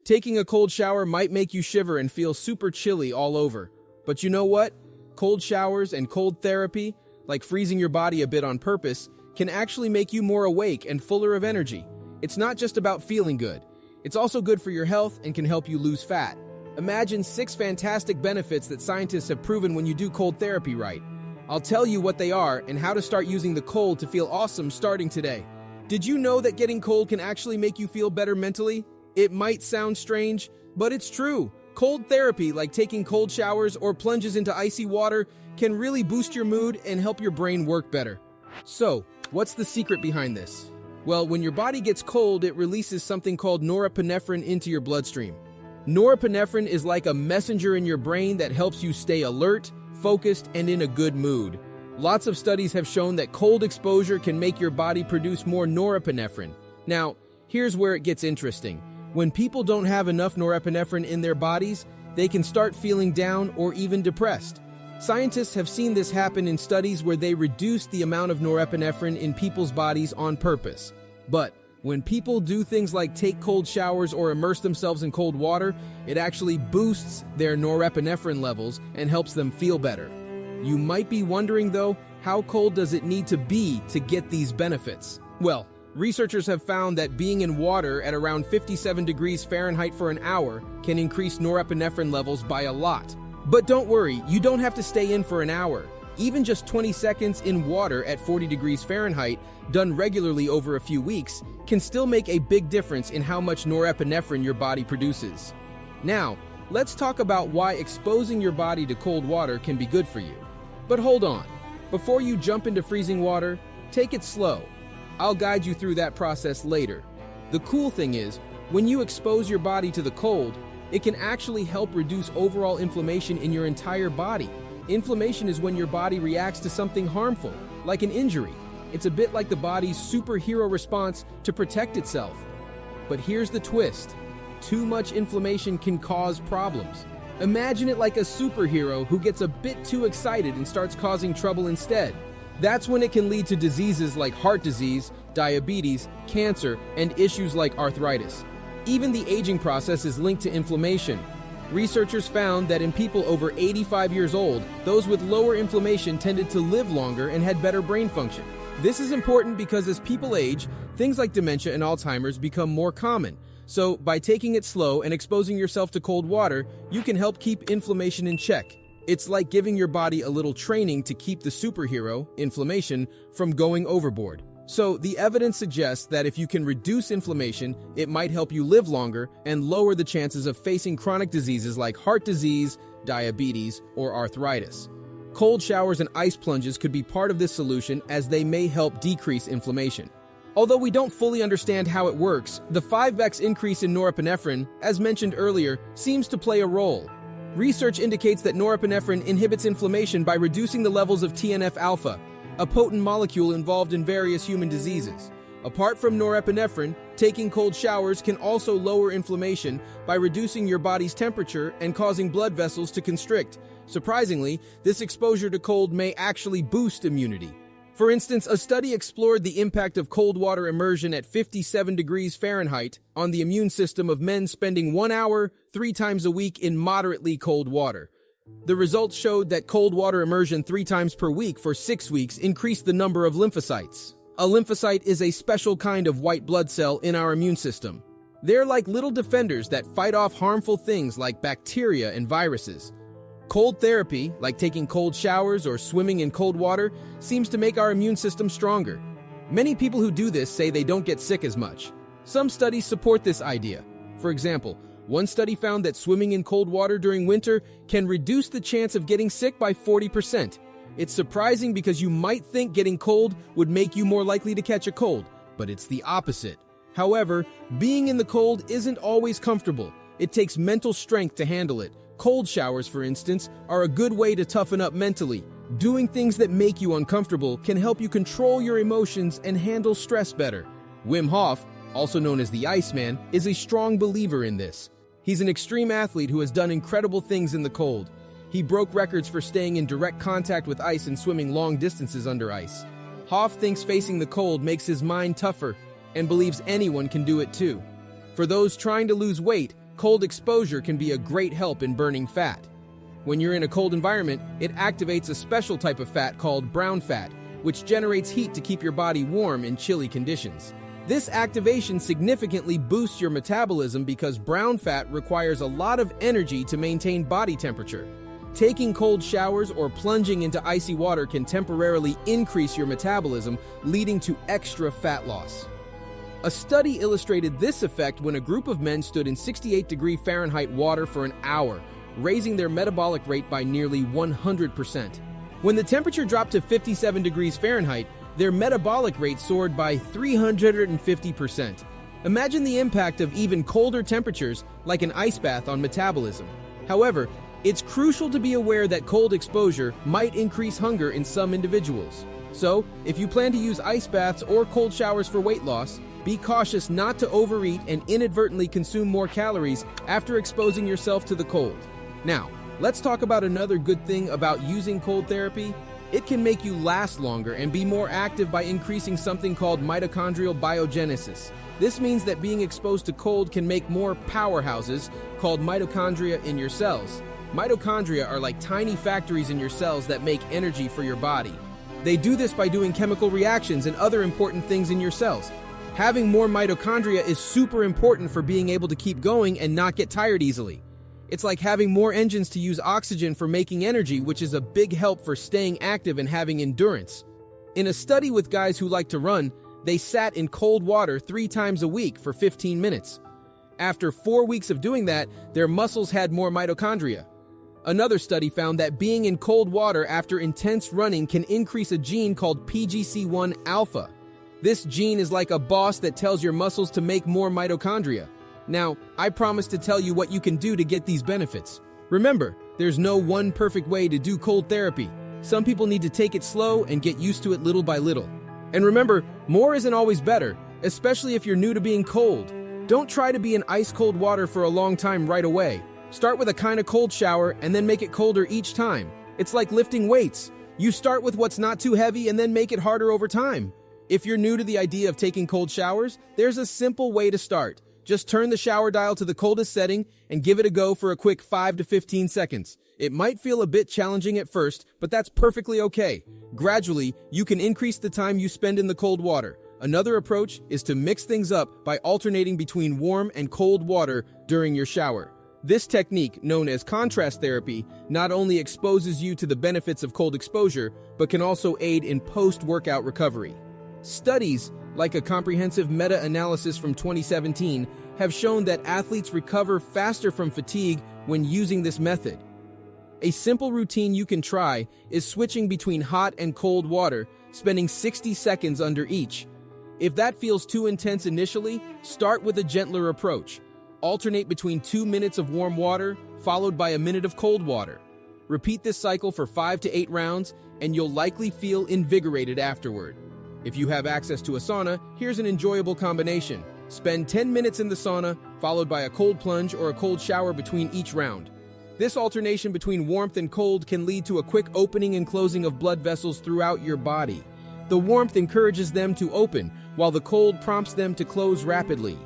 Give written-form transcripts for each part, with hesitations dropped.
Taking a cold shower might make you shiver and feel super chilly all over. But you know what? Cold showers and cold therapy, like freezing your body a bit on purpose, can actually make you more awake and fuller of energy. It's not just about feeling good. It's also good for your health and can help you lose fat. Imagine 6 fantastic benefits that scientists have proven when you do cold therapy right. I'll tell you what they are and how to start using the cold to feel awesome starting today. Did you know that getting cold can actually make you feel better mentally? It might sound strange, but it's true. Cold therapy, like taking cold showers or plunges into icy water, can really boost your mood and help your brain work better. So, what's the secret behind this? Well, when your body gets cold, it releases something called norepinephrine into your bloodstream. Norepinephrine is like a messenger in your brain that helps you stay alert, focused, and in a good mood. Lots of studies have shown that cold exposure can make your body produce more norepinephrine. Now, here's where it gets interesting. When people don't have enough norepinephrine in their bodies, they can start feeling down or even depressed. Scientists have seen this happen in studies where they reduced the amount of norepinephrine in people's bodies on purpose. But when people do things like take cold showers or immerse themselves in cold water, it actually boosts their norepinephrine levels and helps them feel better. You might be wondering though, how cold does it need to be to get these benefits? Well, researchers have found that being in water at around 57 degrees Fahrenheit for an hour can increase norepinephrine levels by a lot. But don't worry, you don't have to stay in for an hour. Even just 20 seconds in water at 40 degrees Fahrenheit, done regularly over a few weeks, can still make a big difference in how much norepinephrine your body produces. Now, let's talk about why exposing your body to cold water can be good for you. But hold on, before you jump into freezing water, take it slow. I'll guide you through that process later. The cool thing is, when you expose your body to the cold, it can actually help reduce overall inflammation in your entire body. Inflammation is when your body reacts to something harmful, like an injury. It's a bit like the body's superhero response to protect itself. But here's the twist. Too much inflammation can cause problems. Imagine it like a superhero who gets a bit too excited and starts causing trouble instead. That's when it can lead to diseases like heart disease, diabetes, cancer, and issues like arthritis. Even the aging process is linked to inflammation. Researchers found that in people over 85 years old, those with lower inflammation tended to live longer and had better brain function. This is important because as people age, things like dementia and Alzheimer's become more common. So by taking it slow and exposing yourself to cold water, you can help keep inflammation in check. It's like giving your body a little training to keep the superhero, inflammation, from going overboard. So the evidence suggests that if you can reduce inflammation, it might help you live longer and lower the chances of facing chronic diseases like heart disease, diabetes, or arthritis. Cold showers and ice plunges could be part of this solution as they may help decrease inflammation. Although we don't fully understand how it works, the 5x increase in norepinephrine, as mentioned earlier, seems to play a role. Research indicates that norepinephrine inhibits inflammation by reducing the levels of TNF-alpha, a potent molecule involved in various human diseases. Apart from norepinephrine, taking cold showers can also lower inflammation by reducing your body's temperature and causing blood vessels to constrict. Surprisingly, this exposure to cold may actually boost immunity. For instance, a study explored the impact of cold water immersion at 57 degrees Fahrenheit on the immune system of men spending 1 hour, 3 times a week in moderately cold water. The results showed that cold water immersion 3 times per week for 6 weeks increased the number of lymphocytes. A lymphocyte is a special kind of white blood cell in our immune system. They're like little defenders that fight off harmful things like bacteria and viruses. Cold therapy, like taking cold showers or swimming in cold water, seems to make our immune system stronger. Many people who do this say they don't get sick as much. Some studies support this idea. For example, one study found that swimming in cold water during winter can reduce the chance of getting sick by 40%. It's surprising because you might think getting cold would make you more likely to catch a cold, but it's the opposite. However, being in the cold isn't always comfortable. It takes mental strength to handle it. Cold showers, for instance, are a good way to toughen up mentally. Doing things that make you uncomfortable can help you control your emotions and handle stress better. Wim Hof, also known as the Iceman, is a strong believer in this. He's an extreme athlete who has done incredible things in the cold. He broke records for staying in direct contact with ice and swimming long distances under ice. Hof thinks facing the cold makes his mind tougher and believes anyone can do it too. For those trying to lose weight, cold exposure can be a great help in burning fat. When you're in a cold environment, it activates a special type of fat called brown fat, which generates heat to keep your body warm in chilly conditions. This activation significantly boosts your metabolism because brown fat requires a lot of energy to maintain body temperature. Taking cold showers or plunging into icy water can temporarily increase your metabolism, leading to extra fat loss. A study illustrated this effect when a group of men stood in 68-degree Fahrenheit water for an hour, raising their metabolic rate by nearly 100%. When the temperature dropped to 57 degrees Fahrenheit, their metabolic rate soared by 350%. Imagine the impact of even colder temperatures, like an ice bath, on metabolism. However, it's crucial to be aware that cold exposure might increase hunger in some individuals. So, if you plan to use ice baths or cold showers for weight loss, be cautious not to overeat and inadvertently consume more calories after exposing yourself to the cold. Now, let's talk about another good thing about using cold therapy. It can make you last longer and be more active by increasing something called mitochondrial biogenesis. This means that being exposed to cold can make more powerhouses, called mitochondria, in your cells. Mitochondria are like tiny factories in your cells that make energy for your body. They do this by doing chemical reactions and other important things in your cells. Having more mitochondria is super important for being able to keep going and not get tired easily. It's like having more engines to use oxygen for making energy, which is a big help for staying active and having endurance. In a study with guys who like to run, they sat in cold water 3 times a week for 15 minutes. After 4 weeks of doing that, their muscles had more mitochondria. Another study found that being in cold water after intense running can increase a gene called PGC1 alpha. This gene is like a boss that tells your muscles to make more mitochondria. Now, I promise to tell you what you can do to get these benefits. Remember, there's no one perfect way to do cold therapy. Some people need to take it slow and get used to it little by little. And remember, more isn't always better, especially if you're new to being cold. Don't try to be in ice-cold water for a long time right away. Start with a kind of cold shower and then make it colder each time. It's like lifting weights. You start with what's not too heavy and then make it harder over time. If you're new to the idea of taking cold showers, there's a simple way to start. Just turn the shower dial to the coldest setting and give it a go for a quick 5 to 15 seconds. It might feel a bit challenging at first, but that's perfectly okay. Gradually, you can increase the time you spend in the cold water. Another approach is to mix things up by alternating between warm and cold water during your shower. This technique, known as contrast therapy, not only exposes you to the benefits of cold exposure, but can also aid in post-workout recovery. Studies, like a comprehensive meta-analysis from 2017, have shown that athletes recover faster from fatigue when using this method. A simple routine you can try is switching between hot and cold water, spending 60 seconds under each. If that feels too intense initially, start with a gentler approach. Alternate between 2 minutes of warm water, followed by a minute of cold water. Repeat this cycle for 5 to 8 rounds, and you'll likely feel invigorated afterward. If you have access to a sauna, here's an enjoyable combination. Spend 10 minutes in the sauna, followed by a cold plunge or a cold shower between each round. This alternation between warmth and cold can lead to a quick opening and closing of blood vessels throughout your body. The warmth encourages them to open, while the cold prompts them to close rapidly.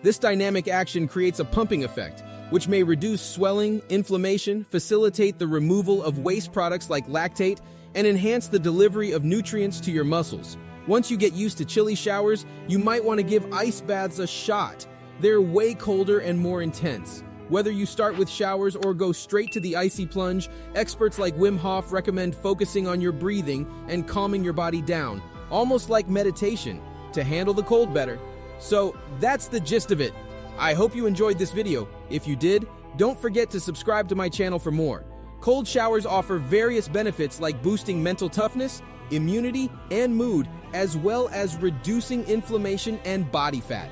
This dynamic action creates a pumping effect, which may reduce swelling, inflammation, facilitate the removal of waste products like lactate, and enhance the delivery of nutrients to your muscles. Once you get used to chilly showers, you might want to give ice baths a shot. They're way colder and more intense. Whether you start with showers or go straight to the icy plunge, experts like Wim Hof recommend focusing on your breathing and calming your body down, almost like meditation, to handle the cold better. So that's the gist of it. I hope you enjoyed this video. If you did, don't forget to subscribe to my channel for more. Cold showers offer various benefits like boosting mental toughness, immunity, and mood, as well as reducing inflammation and body fat.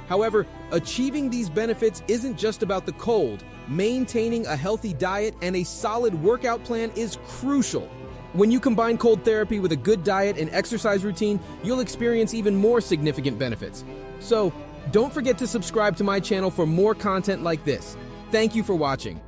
However, achieving these benefits isn't just about the cold. Maintaining a healthy diet and a solid workout plan is crucial. When you combine cold therapy with a good diet and exercise routine, you'll experience even more significant benefits. So, don't forget to subscribe to my channel for more content like this. Thank you for watching.